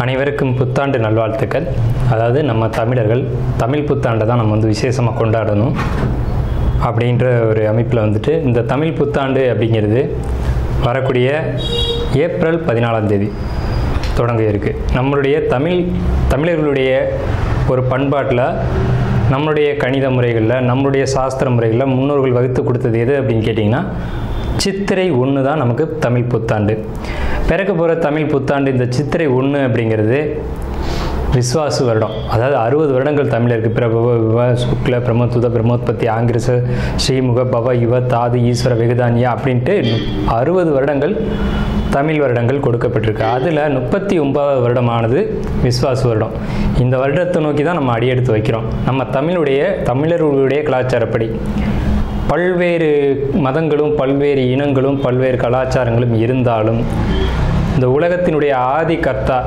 அனைவருக்கும் புத்தாண்டு நல்வாழ்த்துக்கள். அதாவது நம்ம தமிழர்கள் தமிழ் புத்தாண்டை தான் நம்ம விசேஷமாக கொண்டாடணும் அப்படின்ற ஒரு அமைப்பில் இந்த தமிழ் புத்தாண்டு அப்படிங்கிறது வரக்கூடிய ஏப்ரல் 14ஆம் தேதி தொடங்க இருக்குது. நம்மளுடைய தமிழர்களுடைய ஒரு பண்பாட்டில், நம்மளுடைய கணித முறைகளில், நம்மளுடைய சாஸ்திர முறைகளில் முன்னோர்கள் வகுத்து கொடுத்தது எது அப்படின்னு கேட்டிங்கன்னா சித்திரை 1 தான் நமக்கு தமிழ் புத்தாண்டு. பிறக்க போகிற தமிழ் புத்தாண்டு இந்த சித்திரை 1 அப்படிங்கிறது விஸ்வாசு வருடம். அதாவது 60 வருடங்கள் தமிழருக்கு பிரபவ யுவ சுக்ல பிரமோத்துத பிரமோத்பத்தி ஆங்கிரச ஸ்ரீமுக பவ யுவ தாது ஈஸ்வர வெகுதானியா அப்படின்ட்டு 60 வருடங்கள் தமிழ் வருடங்கள் கொடுக்கப்பட்டிருக்கு. அதில் 39வது வருடமானது விஸ்வாசு வருடம். இந்த வருடத்தை நோக்கி தான் நம்ம அடியெடுத்து வைக்கிறோம். நம்ம தமிழர்களுடைய கலாச்சாரப்படி பல்வேறு மதங்களும் பல்வேறு இனங்களும் பல்வேறு கலாச்சாரங்களும் இருந்தாலும் இந்த உலகத்தினுடைய ஆதி கர்த்தா,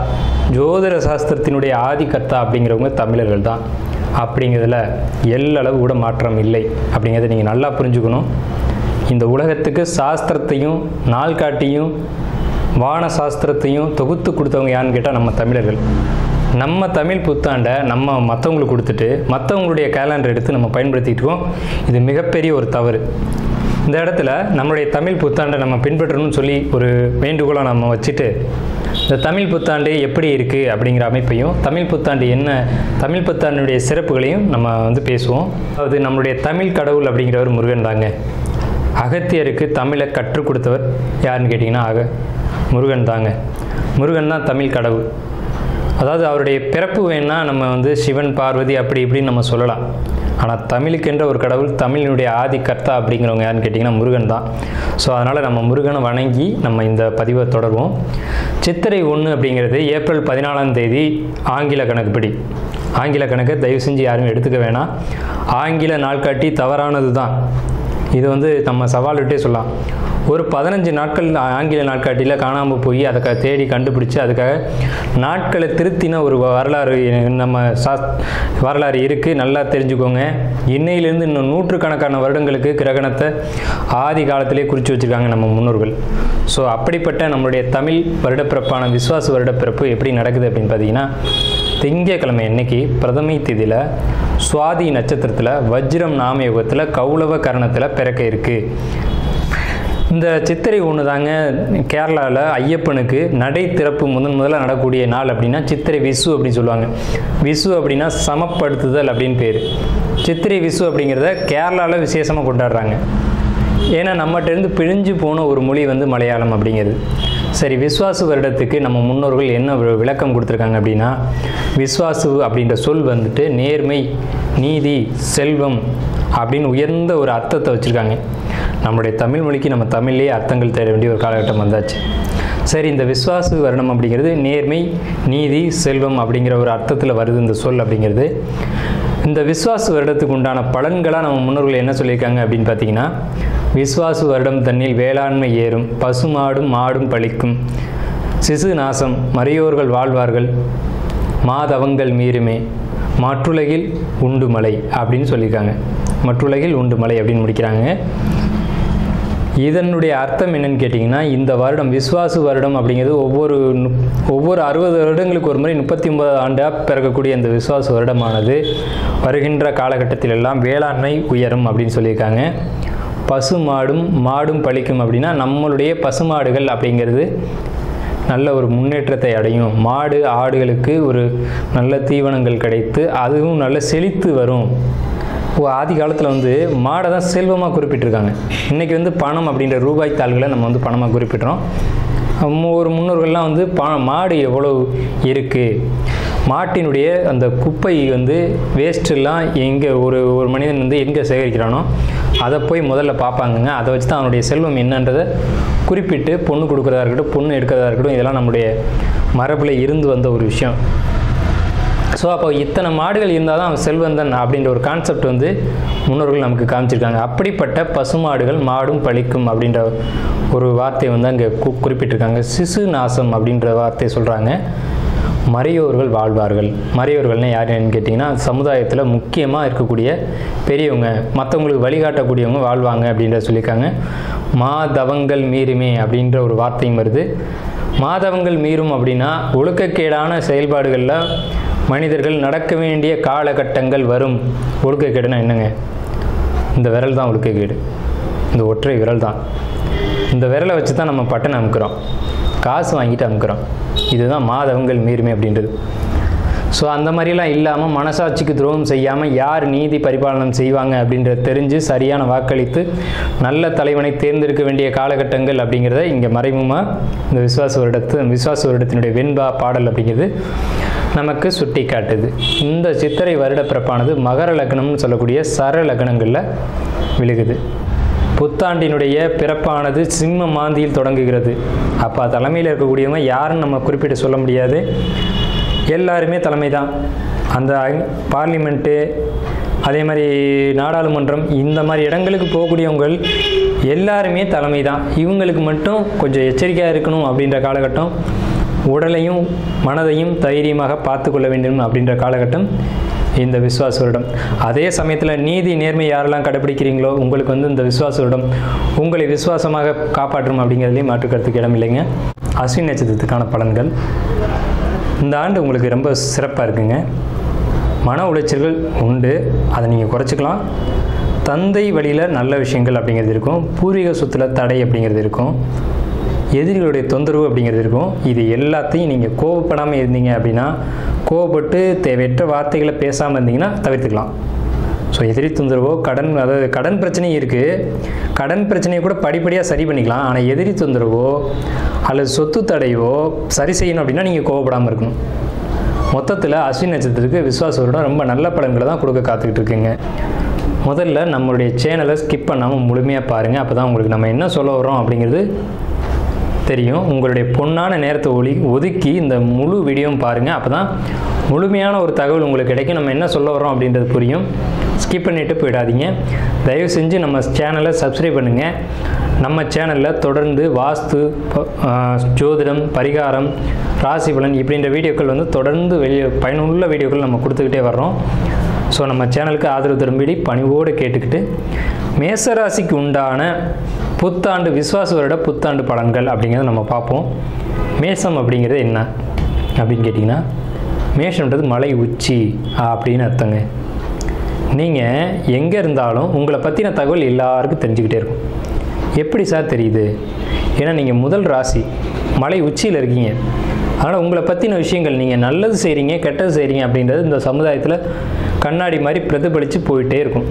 ஜோதிட சாஸ்திரத்தினுடைய ஆதி கர்த்தா அப்படிங்கிறவங்க தமிழர்கள் தான். அப்படிங்கிறதுல எல்லளவு கூட மாற்றம் இல்லை அப்படிங்கிறத நீங்கள் நல்லா புரிஞ்சுக்கணும். இந்த உலகத்துக்கு சாஸ்திரத்தையும் நாள்காட்டியும் வான சாஸ்திரத்தையும் தொகுத்து கொடுத்தவங்க யாருன்னு கேட்டால் நம்ம தமிழர்கள். நம்ம தமிழ் புத்தாண்டை நம்ம மற்றவங்களுக்கு கொடுத்துட்டு மற்றவங்களுடைய கேலண்டர் எடுத்து நம்ம பயன்படுத்திகிட்டு இருக்கோம். இது மிகப்பெரிய ஒரு தவறு. இந்த இடத்துல நம்மளுடைய தமிழ் புத்தாண்டை நம்ம பின்பற்றணும்னு சொல்லி ஒரு வேண்டுகோளை நம்ம வச்சுட்டு இந்த தமிழ் புத்தாண்டு எப்படி இருக்குது அப்படிங்கிற அமைப்பையும், தமிழ் புத்தாண்டு என்ன, தமிழ் புத்தாண்டுடைய சிறப்புகளையும் நம்ம பேசுவோம். அதாவது நம்மளுடைய தமிழ் கடவுள் அப்படிங்கிறவர் முருகன் தாங்க. அகத்தியருக்கு தமிழை கற்றுக் கொடுத்தவர் யாருன்னு கேட்டிங்கன்னா முருகன் தாங்க. முருகன் தான் தமிழ் கடவுள். அதாவது அவருடைய பிறப்பு வேணால் நம்ம சிவன் பார்வதி அப்படி இப்படின்னு நம்ம சொல்லலாம். ஆனால் தமிழுக்கென்ற ஒரு கடவுள், தமிழினுடைய ஆதி கர்த்தா அப்படிங்கிறவங்க யாருன்னு கேட்டிங்கன்னா முருகன் தான். ஸோ அதனால் நம்ம முருகனை வணங்கி நம்ம இந்த பதிவை தொடர்வோம். சித்திரை 1 அப்படிங்கிறது ஏப்ரல் 14ஆம் தேதி ஆங்கில கணக்குப்படி. ஆங்கில கணக்கை தயவு செஞ்சு யாரும் எடுத்துக்க வேணாம். ஆங்கில நாள்காட்டி தவறானது தான். இது நம்ம சவால் விட்டே சொல்லலாம். ஒரு 15 நாட்கள் ஆங்கில நாட்காட்டியில் காணாமல் போய் அதை தேடி கண்டுபிடிச்சி அதுக்காக நாட்களை திருத்தின ஒரு வரலாறு நம்ம வரலாறு இருக்குது. நல்லா தெரிஞ்சுக்கோங்க. இன்னையிலேருந்து இன்னும் நூற்றுக்கணக்கான வருடங்களுக்கு கிரகணத்தை ஆதி காலத்திலே குறித்து வச்சுருக்காங்க நம்ம முன்னோர்கள். ஸோ அப்படிப்பட்ட நம்மளுடைய தமிழ் வருடப்பிறப்பான விஸ்வாச வருடப்பிறப்பு எப்படி நடக்குது அப்படின்னு பார்த்தீங்கன்னா, திங்கட்கிழமை அன்னைக்கு பிரதமை திதியில் சுவாதி நட்சத்திரத்தில் வஜ்ரம் நாமயோகத்தில் கௌளவ கரணத்தில் பிறக்க இருக்குது. இந்த சித்திரை 1 தாங்க கேரளாவில் ஐயப்பனுக்கு நடை திறப்பு முதல்ல நடக்கக்கூடிய நாள். அப்படின்னா சித்திரை விசு அப்படின்னு சொல்லுவாங்க. விசு அப்படின்னா சமப்படுத்துதல் அப்படின்னு பேர். சித்திரை விசு அப்படிங்கிறத கேரளாவில் விசேஷமாக கொண்டாடுறாங்க. ஏன்னா நம்மகிட்டேருந்து பிழிஞ்சு போன ஒரு மொழி மலையாளம் அப்படிங்கிறது. சரி, விஸ்வாசு வருடத்துக்கு நம்ம முன்னோர்கள் என்ன விளக்கம் கொடுத்துருக்காங்க அப்படின்னா, விஸ்வாசு அப்படின்ற சொல் நேர்மை, நீதி, செல்வம் அப்படின்னு உயர்ந்த ஒரு அர்த்தத்தை வச்சுருக்காங்க. நம்மளுடைய தமிழ் மொழிக்கு நம்ம தமிழ்லேயே அர்த்தங்கள் தேட வேண்டிய ஒரு காலகட்டம் வந்தாச்சு. சரி, இந்த விஸ்வாசு வருடம் அப்படிங்கிறது நேர்மை, நீதி, செல்வம் அப்படிங்கிற ஒரு அர்த்தத்தில் வருது இந்த சொல் அப்படிங்கிறது. இந்த விஸ்வாசு வருடத்துக்கு உண்டான பலன்களாக நம்ம முன்னோர்கள் என்ன சொல்லியிருக்காங்க அப்படின்னு பார்த்தீங்கன்னா, விஸ்வாசு வருடம் தன்னில் வேளாண்மை ஏறும், பசுமாடும் மாடும் பழிக்கும், சிசு நாசம், மறையோர்கள் வாழ்வார்கள், மாதவங்கள் மீறுமே, மற்றுலகில் உண்டு மலை அப்படின்னு சொல்லியிருக்காங்க. மற்றுலகில் உண்டு மலை அப்படின்னு முடிக்கிறாங்க. இதனுடைய அர்த்தம் என்னன்னு கேட்டிங்கன்னா, இந்த வருடம் விஸ்வாசு வருடம் அப்படிங்கிறது ஒவ்வொரு 60 வருடங்களுக்கு ஒரு முறை 39 ஆண்டாக பிறக்கக்கூடிய இந்த விஸ்வாசு வருடமானது வருகின்ற காலகட்டத்தில் எல்லாம் வேளாண்மை உயரும் அப்படின்னு சொல்லியிருக்காங்க. பசுமாடும் மாடும் பழிக்கும் அப்படின்னா நம்மளுடைய பசுமாடுகள் அப்படிங்கிறது நல்ல ஒரு முன்னேற்றத்தை அடையும். மாடு ஆடுகளுக்கு ஒரு நல்ல தீவனங்கள் கிடைத்து அதுவும் நல்ல செழித்து வரும். ஆதி காலத்தில் மாடை தான் செல்வமாக குறிப்பிட்டிருக்காங்க. இன்றைக்கி பணம் அப்படின்ற ரூபாய் தாள்களை நம்ம பணமாக குறிப்பிட்றோம். ஒரு முன்னோர்கள்லாம் மாடு எவ்வளோ இருக்குது, மாட்டினுடைய அந்த குப்பை வேஸ்ட்டெல்லாம் எங்கே ஒரு மனிதன் எங்கே சேகரிக்கிறானோ அதை போய் முதல்ல பார்ப்பாங்கங்க. அதை வச்சு தான் அவனுடைய செல்வம் என்னன்றதை குறிப்பிட்டு பொண்ணு கொடுக்குறதா இருக்கட்டும், பொண்ணு எடுக்கிறதா இருக்கட்டும், இதெல்லாம் நம்முடைய மரபில் இருந்து வந்த ஒரு விஷயம். ஸோ அப்போ இத்தனை மாடுகள் இருந்தால் தான் அவன் செல்வந்தன் அப்படின்ற ஒரு கான்செப்ட் முன்னோர்கள் நமக்கு காமிச்சிருக்காங்க. அப்படிப்பட்ட பசுமாடுகள் மாடும் பழிக்கும் அப்படின்ற ஒரு வார்த்தையை அங்கே குறிப்பிட்டிருக்காங்க. சிசு நாசம் அப்படின்ற வார்த்தையை சொல்கிறாங்க. மறையோர்கள் வாழ்வார்கள். மறையோர்கள்னால் யாருன்னு கேட்டிங்கன்னா, சமுதாயத்தில் முக்கியமாக இருக்கக்கூடிய பெரியவங்க, மற்றவங்களுக்கு வழிகாட்டக்கூடியவங்க வாழ்வாங்க அப்படின்றத சொல்லியிருக்காங்க. மாதவங்கள் மீறுமே அப்படின்ற ஒரு வார்த்தையும் வருது. மாதவங்கள் மீறும் அப்படின்னா ஒழுக்கக்கேடான செயல்பாடுகளில் மனிதர்கள் நடக்க வேண்டிய காலகட்டங்கள் வரும். ஒழுக்கக்கேடுனா என்னங்க? இந்த விரல் தான் ஒழுக்கக்கேடு. இந்த ஒற்றை விரல் தான். இந்த விரலை வச்சு தான் நம்ம பட்டன் அமுக்கிறோம், காசு வாங்கிட்டு அமுக்கிறோம். இதுதான் மாதவங்கள் மீறுமே அப்படின்றது. ஸோ அந்த மாதிரிலாம் இல்லாமல் மனசாட்சிக்கு துரோகம் செய்யாமல் யார் நீதி பரிபாலனம் செய்வாங்க அப்படின்றத தெரிஞ்சு சரியான வாக்களித்து நல்ல தலைவனை தேர்ந்தெடுக்க வேண்டிய காலகட்டங்கள் அப்படிங்கிறத இங்கே மறைமுகமாக இந்த விசுவாச வருடத்தினுடைய வெண்பா பாடல் அப்படிங்கிறது நமக்கு சுட்டி காட்டுது. இந்த சித்திரை வருட பிறப்பானது மகர லக்னம்னு சொல்லக்கூடிய சர லக்னங்களில் விழுகுது. புத்தாண்டினுடைய பிறப்பானது சிம்ம மாந்தியில் தொடங்குகிறது. அப்போ தலைமையில் இருக்கக்கூடியவங்க யாருன்னு நம்ம குறிப்பிட்டு சொல்ல முடியாது, எல்லாருமே தலைமை தான். அந்த பார்லிமெண்ட்டு, அதே மாதிரி நாடாளுமன்றம், இந்த மாதிரி இடங்களுக்கு போகக்கூடியவங்க எல்லாருமே தலைமை தான். இவங்களுக்கு மட்டும் கொஞ்சம் எச்சரிக்கையாக இருக்கணும் அப்படின்ற காலகட்டம், உடலையும் மனதையும் தைரியமாக பார்த்து கொள்ள வேண்டும் அப்படின்ற காலகட்டம் இந்த விசுவாச வருடம். அதே சமயத்தில் நீதி நேர்மை யாரெல்லாம் கடைபிடிக்கிறீங்களோ உங்களுக்கு இந்த விசுவாச வருடம் உங்களை விசுவாசமாக காப்பாற்றும் அப்படிங்கிறதுலேயும் மாற்றுக்கிறதுக்கு இடம் இல்லைங்க. அஸ்வினி நட்சத்திரத்துக்கான பலன்கள் இந்த ஆண்டு உங்களுக்கு ரொம்ப சிறப்பாக இருக்குங்க. மன உளைச்சல்கள் உண்டு, அதை நீங்கள் குறைச்சிக்கலாம். தந்தை வழியில் நல்ல விஷயங்கள் அப்படிங்கிறது இருக்கும். பூர்வீக சொத்தில் தடை அப்படிங்கிறது இருக்கும். எதிரிகளுடைய தொந்தரவு அப்படிங்கிறது இருக்கும். இது எல்லாத்தையும் நீங்கள் கோபப்படாமல் இருந்தீங்க அப்படின்னா, கோபப்பட்டு தேவையற்ற வார்த்தைகளை பேசாமல் இருந்தீங்கன்னா தவிர்த்துக்கலாம். ஸோ எதிரி தொந்தரவோ அதாவது கடன் பிரச்சனையும் இருக்குது. கடன் பிரச்சனையை கூட படிப்படியாக சரி பண்ணிக்கலாம். ஆனால் எதிரி தொந்தரவோ அல்லது சொத்து தடையோ சரி செய்யணும் அப்படின்னா நீங்கள் கோபப்படாமல் இருக்கணும். மொத்தத்தில் அஸ்வினி நட்சத்திரத்துக்கு விசுவாச வருடம் ரொம்ப நல்ல பலன்களை தான் கொடுக்க காத்துக்கிட்டு இருக்குங்க. முதல்ல நம்மளுடைய சேனலை ஸ்கிப் பண்ணாமல் முழுமையாக பாருங்கள். அப்போ தான் உங்களுக்கு நம்ம என்ன சொல்ல வரோம் அப்படிங்கிறது தெரியும். உங்களுடைய பொன்னான நேரத்தை ஒதுக்கி இந்த முழு வீடியோவும் பாருங்கள். அப்போ தான் முழுமையான ஒரு தகவல் உங்களுக்கு கிடைக்கும். நம்ம என்ன சொல்ல வரோம் அப்படின்றது புரியும். ஸ்கிப் பண்ணிவிட்டு போயிடாதீங்க. தயவு செஞ்சு நம்ம சேனலை சப்ஸ்கிரைப் பண்ணுங்கள். நம்ம சேனலில் தொடர்ந்து வாஸ்து, ஜோதிடம், பரிகாரம், ராசி பலன் இப்படின்ற வீடியோக்கள் தொடர்ந்து பயனுள்ள வீடியோக்கள் நம்ம கொடுத்துக்கிட்டே வர்றோம். ஸோ நம்ம சேனலுக்கு ஆதரவு தரும்படி பணிவோடு கேட்டுக்கிட்டு, மேசராசிக்கு உண்டான புத்தாண்டு விசுவாச வருட புத்தாண்டு பலன்கள் அப்படிங்கிறத நம்ம பார்ப்போம். மேசம் அப்படிங்கிறது என்ன அப்படின்னு கேட்டிங்கன்னா, மேஷம்ன்றது மலை உச்சி அப்படின்னு அர்த்தங்க. நீங்கள் எங்கே இருந்தாலும் உங்களை பற்றின தகவல் எல்லாருக்கும் தெரிஞ்சுக்கிட்டே இருக்கும். எப்படி சார் தெரியுது? ஏன்னா நீங்கள் முதல் ராசி மலை உச்சியில் இருக்கீங்க. அதனால் உங்களை பற்றின விஷயங்கள் நீங்கள் நல்லது செய்கிறீங்க கெட்டது செய்கிறீங்க அப்படின்றது இந்த சமுதாயத்தில் கண்ணாடி மாதிரி பிரதிபலித்து போயிட்டே இருக்கும்.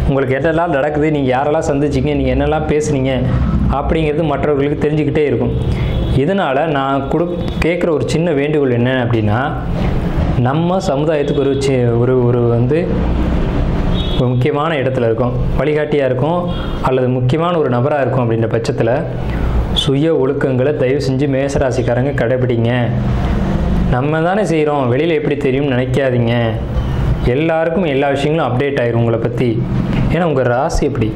உங்களுக்கு என்னெல்லாம் நடக்குது, நீங்கள் யாரெல்லாம் சந்திச்சிங்க, நீங்கள் என்னெல்லாம் பேசுனீங்க அப்படிங்கிறது மற்றவர்களுக்கு தெரிஞ்சுக்கிட்டே இருக்கும். இதனால் நான் கேட்குற ஒரு சின்ன வேண்டுகோள் என்ன அப்படின்னா, நம்ம சமுதாயத்துக்கு ஒரு முக்கியமான இடத்துல இருக்கும், வழிகாட்டியாக இருக்கும் அல்லது முக்கியமான ஒரு நபராக இருக்கும் அப்படின்ற பட்சத்தில் சுய ஒழுக்கங்களை தயவு செஞ்சு மேசராசிக்காரங்க கடைபிடிங்க. நம்ம தானே செய்கிறோம், வெளியில் எப்படி தெரியும்னு நினைக்காதீங்க. எல்லாருக்கும் எல்லா விஷயங்களும் அப்டேட் ஆகிரும் உங்களை பற்றி. ஏன்னா உங்கள் ராசி எப்படி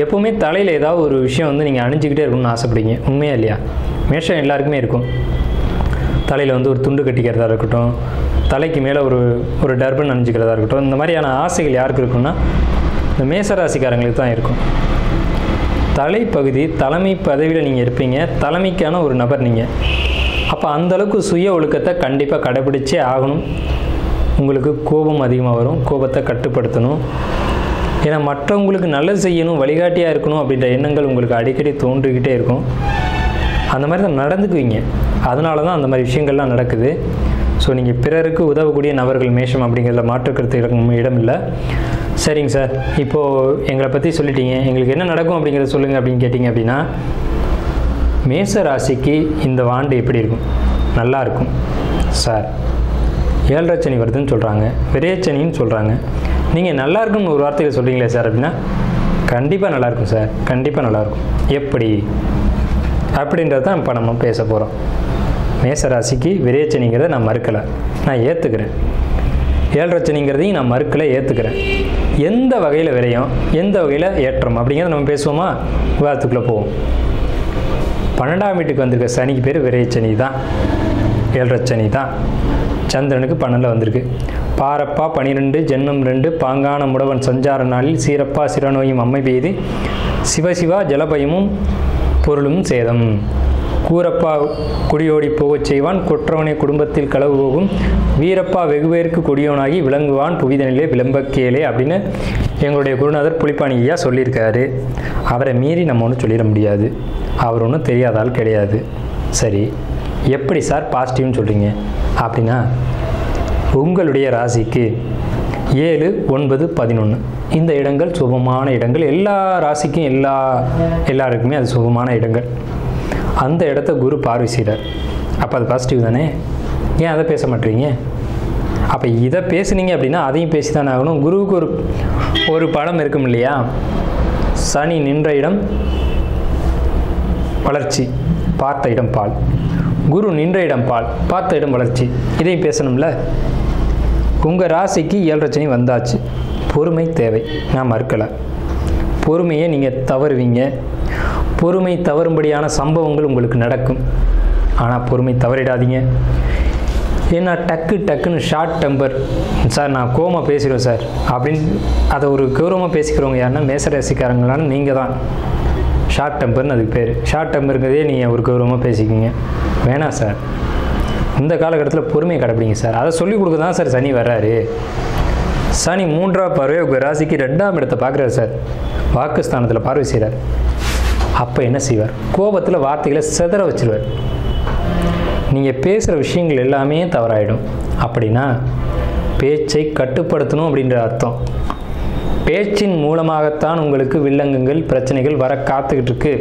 எப்போவுமே தலையில் ஏதாவது ஒரு விஷயம் நீங்கள் அணிஞ்சிக்கிட்டே இருக்கணும்னு ஆசைப்படுங்க. உண்மையாக இல்லையா? மேஷம் எல்லாருக்குமே இருக்கும். தலையில் ஒரு துண்டு கட்டிக்கிறதா இருக்கட்டும், தலைக்கு மேலே ஒரு டர்பன் அணிஞ்சிக்கிறதா இருக்கட்டும், இந்த மாதிரியான ஆசைகள் யாருக்கு இருக்குன்னா இந்த மேசராசிக்காரங்களுக்கு தான் இருக்கும். தலைப்பகுதி தலைமை பதவியில் நீங்கள் இருப்பீங்க, தலைமைக்கான ஒரு நபர் நீங்கள். அப்போ அந்தளவுக்கு சுய ஒழுக்கத்தை கண்டிப்பாக கடைபிடிச்சே ஆகணும். உங்களுக்கு கோபம் அதிகமாக வரும், கோபத்தை கட்டுப்படுத்தணும். ஏன்னா மற்றவங்களுக்கு நல்லது செய்யணும், வழிகாட்டியாக இருக்கணும் அப்படின்ற எண்ணங்கள் உங்களுக்கு அடிக்கடி தோன்றிக்கிட்டே இருக்கும். அந்த மாதிரி தான் நடந்துக்குவீங்க. அதனால தான் அந்த மாதிரி விஷயங்கள்லாம் நடக்குது. ஸோ நீங்கள் பிறருக்கு உதவக்கூடிய நபர்கள் மேஷம் அப்படிங்கிறத மாற்றுக்கிறது இடம் இல்லை. சரிங்க சார், இப்போது எங்களை பற்றி சொல்லிட்டீங்க, எங்களுக்கு என்ன நடக்கும் அப்படிங்கிறத சொல்லுங்கள் அப்படின்னு கேட்டிங்க அப்படின்னா, மேச ராசிக்கு இந்த ஆண்டு எப்படி இருக்கும்? நல்லா இருக்கும் சார். 7 சனி வருதுன்னு சொல்கிறாங்க, விரைச்சனின்னு சொல்கிறாங்க. நீங்கள் நல்லா இருக்கும்னு ஒரு வார்த்தையில் சொல்கிறீங்களே சார் அப்படின்னா, கண்டிப்பாக நல்லாயிருக்கும் சார், கண்டிப்பாக நல்லாயிருக்கும். எப்படி அப்படின்றத தான் இப்போ நம்ம பேச போகிறோம். மேசராசிக்கு விரைச்சனிங்கிறத நான் மறுக்கலை, நான் ஏற்றுக்கிறேன். 7 சனிங்கிறதையும் நான் மறுக்கலை, ஏற்றுக்கிறேன். எந்த வகையில் விரையும், எந்த வகையில் ஏற்றம் அப்படிங்கிறத நம்ம பேசுவோமா? விவாதத்துக்குள்ளே போவோம். 12ஆம் வீட்டுக்கு வந்திருக்க சனிக்கு பேர் விரைச்சனி தான். 7.5 சனி தான். சந்திரனுக்கு 12 வந்திருக்கு. பாரப்பா 12 ஜென்மம் 2 பாங்கான முடவன் சஞ்சார நாளில் சீரப்பா சிறநோயும் அம்மை பெய்து சிவசிவா ஜலபயமும் பொருளும் சேதம். கூரப்பா குடியோடி போகச் செய்வான் கொற்றவனை குடும்பத்தில் களவு போகும் வீரப்பா வெகுவேற்கு கொடியோனாகி விளங்குவான் புவிதனிலே விளம்பக்கேலே அப்படின்னு எங்களுடைய குருநாதர் புலிப்பாணி ஐயா சொல்லியிருக்காரு. அவரை மீறி நம்ம ஒன்றும் சொல்லிட முடியாது. அவர் ஒன்றும் தெரியாத ஆள் கிடையாது. சரி, எப்படி சார் பாசிட்டிவ்னு சொல்கிறீங்க அப்படின்னா, உங்களுடைய ராசிக்கு 7, 9, 11 இந்த இடங்கள் சுபமான இடங்கள். எல்லா ராசிக்கும் எல்லாருக்குமே அது சுபமான இடங்கள். அந்த இடத்த குரு பார்வை செய்கிறார். அப்போ அது பாசிட்டிவ் தானே? ஏன் அதை பேச மாட்டீங்க? அப்போ இதை பேசுனீங்க அப்படின்னா அதையும் பேசி தானே ஆகணும். குருவுக்கு ஒரு படம் இருக்கும் இல்லையா? சனி நின்ற இடம் வளர்ச்சி, பார்த்த இடம் பால். குரு நின்ற இடம் பால், பார்த்த இடம் வளர்ச்சி. இதையும் பேசணும்ல. உங்கள் ராசிக்கு 7.5 சனி வந்தாச்சு. பொறுமை தேவை, நான் மறுக்கலை. பொறுமையை நீங்கள் தவறுவீங்க. பொறுமை தவறும்படியான சம்பவங்கள் உங்களுக்கு நடக்கும். ஆனால் பொறுமை தவறிடாதீங்க. ஏன்னா டக்குன்னு ஷார்ட் டெம்பர், சார் நான் கோவமாக பேசிடுவேன் சார் அப்படின்னு அதை ஒரு கௌரவமாக பேசிக்கிறவங்க யாருன்னா மேசராசிக்காரங்களான்னு நீங்கள் தான். ஷார்ட் டெம்பர்னு அதுக்கு பேர். ஷார்ட் டெம்பருங்கிறதே நீங்கள் ஒரு கௌரவமாக பேசிக்கிங்க. வேணாம் சார், இந்த காலகட்டத்தில் பொறுமையை கடைப்பிடிங்க சார். அதை சொல்லிக் கொடுக்க தான் சார் சனி வர்றாரு. சனி 3ஆம் பார்வை உங்கள் ராசிக்கு 2ஆம் இடத்தை பார்க்குறாரு சார். வாக்குஸ்தானத்தில் பார்வை செய்கிறார். அப்போ என்ன செய்வார்? கோபத்தில் வார்த்தைகளை சிதற வச்சிருவார். நீங்கள் பேசுகிற விஷயங்கள் எல்லாமே தவறாயிடும். அப்படின்னா பேச்சை கட்டுப்படுத்தணும் அப்படின்ற அர்த்தம். பேச்சின் மூலமாகத்தான் உங்களுக்கு வில்லங்கங்கள் பிரச்சனைகள் வர காத்துக்கிட்டு இருக்கு.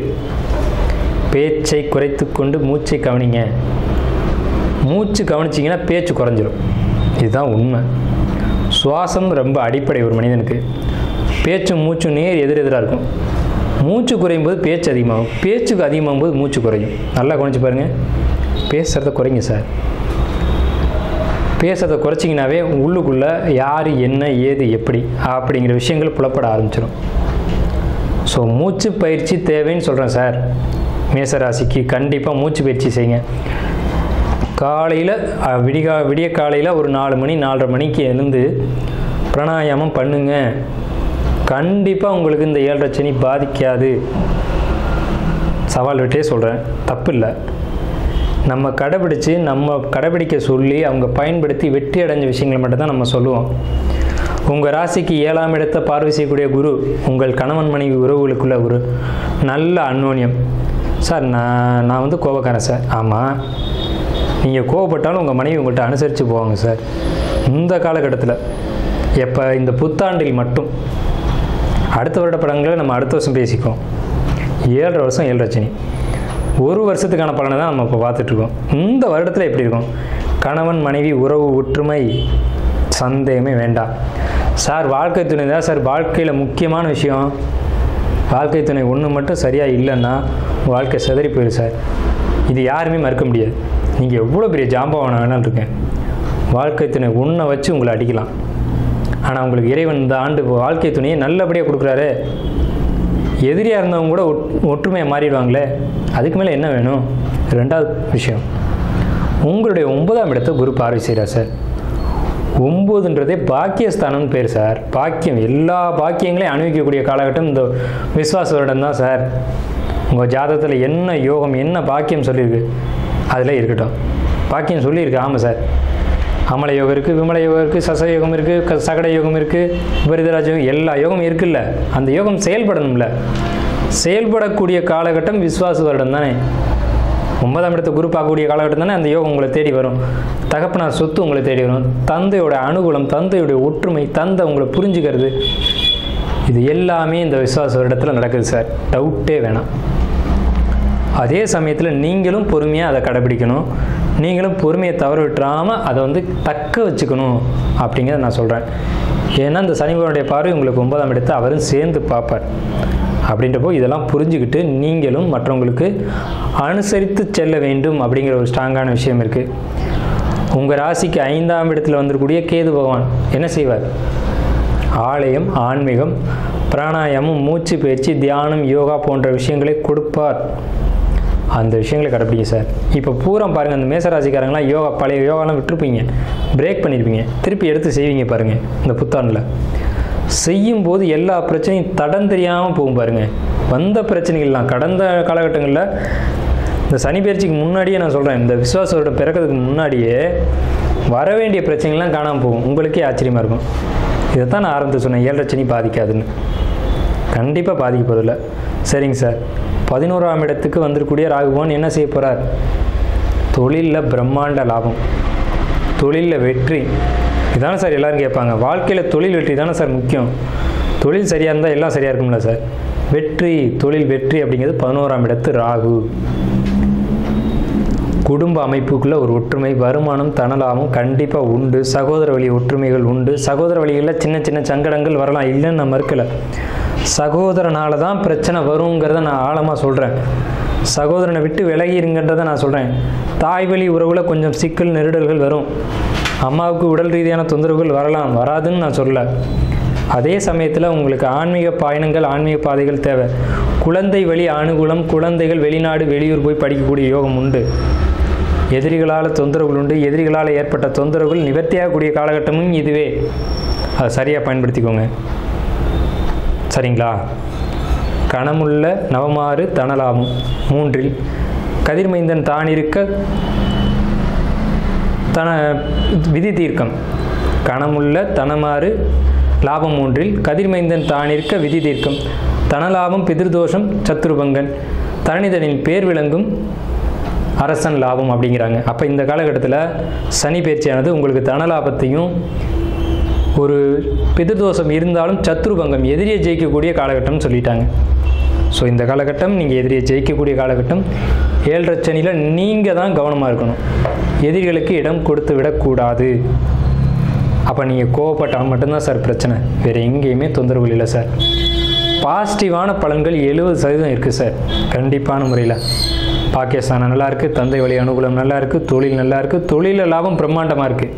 பேச்சை குறைத்து கொண்டு மூச்சை கவனிங்க. மூச்சு கவனிச்சிங்கன்னா பேச்சு குறைஞ்சிரும். இதுதான் உண்மை. சுவாசம் ரொம்ப அடிப்படை ஒரு மனிதனுக்கு. பேச்சும் மூச்சும் நேர் எதிரெதிராக இருக்கும். மூச்சு குறையும் போது பேச்சு அதிகமாகும், பேச்சுக்கு அதிகமாகும் போது மூச்சு குறையும். நல்லா கவனிச்சு பாருங்கள். பேசுகிறத குறைங்க சார். பேசுகிறத குறைச்சிங்கனாவே உள்ளுக்குள்ளே யார் என்ன ஏது எப்படி அப்படிங்கிற விஷயங்கள் புலப்பட ஆரம்பிச்சிடும். ஸோ மூச்சு பயிற்சி தேவைன்னு சொல்கிறேன் சார். மேசராசிக்கு கண்டிப்பாக மூச்சு பயிற்சி செய்யுங்க. காலையில் விடிய காலையில் ஒரு 4 மணி 4:30 மணிக்கு எழுந்து பிராணாயாமம் பண்ணுங்க. கண்டிப்பாக உங்களுக்கு இந்த 7.5 சனி பாதிக்காது. சவால் விட்டே சொல்கிறேன், தப்பு இல்லை. நம்ம கடைபிடிக்க சொல்லி அவங்க பயன்படுத்தி வெற்றி அடைஞ்ச விஷயங்களை மட்டும்தான் நம்ம சொல்லுவோம். உங்கள் ராசிக்கு 7ஆம் இடத்தை பார்வை செய்யக்கூடிய குரு உங்கள் கணவன் மனைவி உறவுகளுக்குள்ள ஒரு நல்ல அந்யோன்யம். சார் நான் வந்து கோபக்காரன் சார். ஆமாம், நீங்கள் கோவப்பட்டாலும் உங்கள் மனைவி உங்கள்கிட்ட அனுசரித்து போவாங்க சார். இந்த காலகட்டத்தில் எப்போ இந்த புத்தாண்டில் மட்டும், அடுத்த வருட படங்களை நம்ம அடுத்த வருஷம் பேசிக்குவோம். 7.5 வருஷம் 7.5 சனி, ஒரு வருஷத்துக்கான பலனை தான் நம்ம இப்போ பார்த்துட்ருக்கோம். இந்த வருடத்தில் எப்படி இருக்கும்? கணவன் மனைவி உறவு ஒற்றுமை சந்தேகமே வேண்டாம் சார். வாழ்க்கை துணை தான் சார் வாழ்க்கையில் முக்கியமான விஷயம். வாழ்க்கை துணை ஒன்று மட்டும் சரியாக இல்லைன்னா வாழ்க்கை சிதறி போயிடும் சார். இது யாருமே மறுக்க முடியாது. நீங்கள் எவ்வளோ பெரிய ஜாம்பவான வேணாலும் இருக்கேன், வாழ்க்கை துணை ஒன்றை வச்சு உங்களை அடிக்கலாம். ஆனால் உங்களுக்கு இறைவன் இந்த ஆண்டு வாழ்க்கை துணையை நல்லபடியாக கொடுக்குறாரு. எதிரியாக இருந்தவங்க கூட ஒற்றுமையாக மாறிடுவாங்களே, அதுக்கு மேலே என்ன வேணும்? 2வது விஷயம், உங்களுடைய 9ஆம் இடத்தை குரு பார்வை செய்கிறார் சார். 9ன்றதே பாக்கியஸ்தானம்னு பேர் சார். பாக்கியம், எல்லா பாக்கியங்களையும் அனுபவிக்கக்கூடிய காலகட்டம் இந்த விஸ்வாச வருடம் தான் சார். உங்கள் ஜாதகத்தில் என்ன யோகம் என்ன பாக்கியம் சொல்லியிருக்கு அதில் இருக்கட்டும். பாக்கியம் சொல்லியிருக்கு. ஆமாம் சார், அமல யோகம் இருக்குது, விமல யோகம் இருக்குது, சச யோகம் இருக்குது, சகட யோகம் இருக்குது, விபரீதராஜ யோகம், எல்லா யோகம் இருக்குல்ல. அந்த யோகம் செயல்படணும்ல. செயல்படக்கூடிய காலகட்டம் விஸ்வாச வருடம் தானே. 9ஆம் இடத்தை குரு பார்க்கக்கூடிய காலகட்டம் தானே அந்த யோகம் உங்களை தேடி வரும். தகப்பனார் சொத்து உங்களை தேடி வரும். தந்தையோட அனுகூலம், தந்தையுடைய ஒற்றுமை, தந்தை உங்களை புரிஞ்சுக்கிறது, இது எல்லாமே இந்த விஸ்வாச வருடத்தில் நடக்குது சார். டவுட்டே வேணாம். அதே சமயத்தில் நீங்களும் பொறுமையாக அதை கடைபிடிக்கணும். நீங்களும் பொறுமையை தவற விட்டுறாமல் அதை வந்து தக்க வச்சுக்கணும் அப்படிங்கிறத நான் சொல்கிறேன். ஏன்னா இந்த சனிபகவானுடைய பார்வை உங்களுக்கு 9ஆம் இடத்தை அவரும் சேர்ந்து பார்ப்பார். அப்படின்றப்போ இதெல்லாம் புரிஞ்சுக்கிட்டு நீங்களும் மற்றவங்களுக்கு அனுசரித்து செல்ல வேண்டும் அப்படிங்கிற ஒரு ஸ்ட்ராங்கான விஷயம் இருக்குது. உங்கள் ராசிக்கு 5ஆம் இடத்துல வந்துருக்கூடிய கேது பகவான் என்ன செய்வார்? ஆலயம், ஆன்மீகம், பிராணாயாமம், மூச்சு பயிற்சி, தியானம், யோகா போன்ற விஷயங்களை கொடுப்பார். அந்த விஷயங்களை கடைப்பிடிங்க சார். இப்போ பூரா பாருங்கள், அந்த மேசராசிக்காரங்களாம் யோகா பழைய யோகாலாம் விட்டுருப்பீங்க, பிரேக் பண்ணியிருப்பீங்க, திருப்பி எடுத்து செய்வீங்க பாருங்கள். இந்த புத்தாண்டில் செய்யும்போது எல்லா பிரச்சனையும் தடம் தெரியாமல் போகும் பாருங்கள். வந்த பிரச்சனைகள்லாம் கடந்த காலகட்டங்களில் இந்த சனி பயிற்சிக்கு முன்னாடியே நான் சொல்கிறேன், இந்த விஸ்வாசோட பிறக்கிறதுக்கு முன்னாடியே வர வேண்டிய பிரச்சனைகள்லாம் காணாமல் போகும். உங்களுக்கே ஆச்சரியமாக இருக்கும். இதை தான் நான் ஆரம்பத்தில் சொன்னேன், 7 சனி பாதிக்காதுன்னு. கண்டிப்பாக பாதிக்க போதில்லை. சரிங்க சார். 11ஆம் இடத்துக்கு வந்திருக்கக்கூடிய ராகுபவன் என்ன செய்ய போகிறார்? தொழிலில் பிரம்மாண்ட லாபம், தொழிலில் வெற்றி. இதானே சார் எல்லோரும் கேட்பாங்க. வாழ்க்கையில் தொழில் வெற்றி தானே சார் முக்கியம். தொழில் சரியாக இருந்தால் எல்லாம் சரியாக இருக்கும்ல சார். வெற்றி, தொழில் வெற்றி அப்படிங்கிறது 11ஆம் இடத்து ராகு. குடும்ப அமைப்புக்குள்ளே ஒரு ஒற்றுமை, வருமானம், தனலாபம் கண்டிப்பாக உண்டு. சகோதர வழி ஒற்றுமைகள் உண்டு. சகோதர வழிகளில் சின்ன சின்ன சங்கடங்கள் வரலாம், இல்லைன்னு நான் மறுக்கலை. சகோதரனால தான் பிரச்சனை வருங்கிறத நான் ஆழமாக சொல்கிறேன். சகோதரனை விட்டு விலகி இருங்கன்றதை நான் சொல்கிறேன். தாய் வழி உறவில் கொஞ்சம் சிக்கல் நெருடல்கள் வரும். அம்மாவுக்கு உடல் ரீதியான தொந்தரவுகள் வரலாம், வராதுன்னு நான் சொல்லலை. அதே சமயத்தில் உங்களுக்கு ஆன்மீக பயணங்கள், ஆன்மீக பாதைகள் தேவை. குழந்தை வழி அனுகூலம், குழந்தைகள் வெளிநாடு வெளியூர் போய் படிக்கக்கூடிய யோகம் உண்டு. எதிரிகளால் தொந்தரவுகள் உண்டு. எதிரிகளால் ஏற்பட்ட தொந்தரவுகள் நிவர்த்தியாகக்கூடிய காலகட்டமும் இதுவே. அதை சரியாக பயன்படுத்திக்கோங்க. சரிங்களா? கணமுள்ள நவமாறு தனலாபம் 3இல் கதிர்மைந்தன் தான் இருக்க தன விதி தீர்க்கம். கணமுள்ள தனமாறு லாபம் 3இல் கதிர்மைந்தன் தான் இருக்க விதி தீர்க்கம். தனலாபம் பிதிர்தோஷம் சத்ருபங்கன். தரணிதனின் பேர் விளங்கும் அரசன் லாபம் அப்படிங்கிறாங்க. அப்போ இந்த காலகட்டத்தில் சனி பயிற்சியானது உங்களுக்கு தனலாபத்தையும், ஒரு பிதிர்தோஷம் இருந்தாலும் சத்ருபங்கம், எதிரியை ஜெயிக்கக்கூடிய காலகட்டம்னு சொல்லிட்டாங்க. ஸோ இந்த காலகட்டம் நீங்கள் எதிரியை ஜெயிக்கக்கூடிய காலகட்டம். 7 சனியில் நீங்கள் தான் கவனமாக இருக்கணும். எதிரிகளுக்கு இடம் கொடுத்து விடக்கூடாது. அப்போ நீங்கள் கோவப்பட்டால் மட்டும்தான் சார் பிரச்சனை, வேறு எங்கேயுமே தொந்தரவு இல்லை சார். பாசிட்டிவான பலன்கள் 70% இருக்குது சார். கண்டிப்பான முறையில் பாக்கியஸ்தானம் நல்லாயிருக்கு, தந்தை வழி அனுகூலம் நல்லாயிருக்கு, தொழில் நல்லாயிருக்கு, தொழிலில் லாபம் பிரம்மாண்டமாக இருக்குது,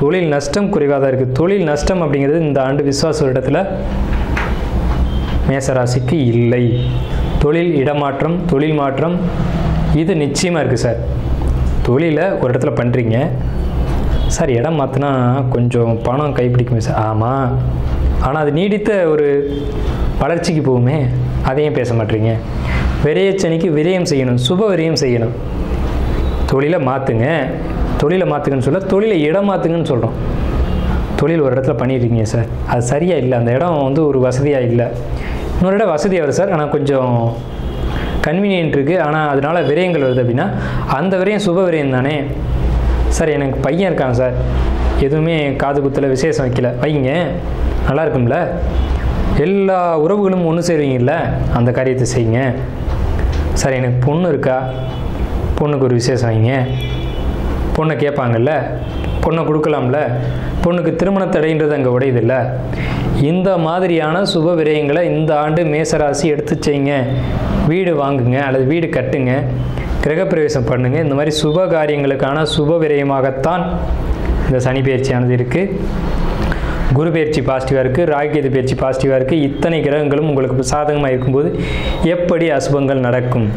தொழில் நஷ்டம் குறைவாக தான் இருக்குது. தொழில் நஷ்டம் அப்படிங்கிறது இந்த ஆண்டு விஸ்வாச வருடத்தில் மேசராசிக்கு இல்லை. தொழில் இடமாற்றம், தொழில் மாற்றம் இது நிச்சயமாக இருக்குது சார். தொழிலை ஒரு இடத்துல பண்ணுறீங்க சார், இடம் மாற்றினா கொஞ்சம் பணம் கைப்பிடிக்குமே சார். ஆமாம், ஆனால் அது நீடித்த ஒரு வளர்ச்சிக்கு போகுமே, அதையும் பேச மாட்டீங்க. விரயச்சனிக்கு விரயம் செய்யணும், சுப விரயம் செய்யணும். தொழிலை மாற்றுங்க, தொழிலை மாற்றுங்கன்னு சொல்ல, தொழிலை இடம் மாற்றுங்கன்னு சொல்கிறோம். தொழில் ஒரு இடத்துல பண்ணிடுறீங்க சார், அது சரியாக இல்லை, அந்த இடம் வந்து ஒரு வசதியாக இல்லை. இன்னொரு இடம் வசதியாக வருது சார், ஆனால் கொஞ்சம் கன்வீனியன்ட் இருக்குது, ஆனால் அதனால் விரயங்கள் வருது அப்படின்னா அந்த விரயம் சுப விரயம் தானே சார். எனக்கு பையன் இருக்காங்க சார், எதுவுமே காது குத்தில் விசேஷம் வைக்கல, வைங்க, நல்லா இருக்கும்ல. எல்லா உறவுகளும் ஒன்று சேருவீங்கல்ல, அந்த காரியத்தை செய்யுங்க சார். எனக்கு பொண்ணு இருக்கா, பொண்ணுக்கு ஒரு விசேஷம் வைங்க, பொண்ணை கேட்பாங்கல்ல, பொண்ணை கொடுக்கலாம்ல, பொண்ணுக்கு திருமண தடைன்றது அங்கே உடையதில்லை. இந்த மாதிரியான சுப விரயங்களை இந்த ஆண்டு மேசராசி எடுத்து செய்யுங்க. வீடு வாங்குங்க அல்லது வீடு கட்டுங்க, கிரகப்பிரவேசம் பண்ணுங்க. இந்த மாதிரி சுப காரியங்களுக்கான சுப விரயமாகத்தான் இந்த சனி பயிற்சியானது இருக்குது. குரு பயிற்சி பாசிட்டிவாக இருக்குது, ராகுகேது பயிற்சி பாசிட்டிவாக இருக்குது. இத்தனை கிரகங்களும் உங்களுக்கு சாதகமாக இருக்கும்போது எப்படி அசுபங்கள் நடக்கும்?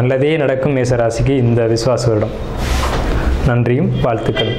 நல்லதே நடக்கும் மேசராசிக்கு இந்த விசுவாச வருடம். நன்றியும் வாழ்த்துக்கள்.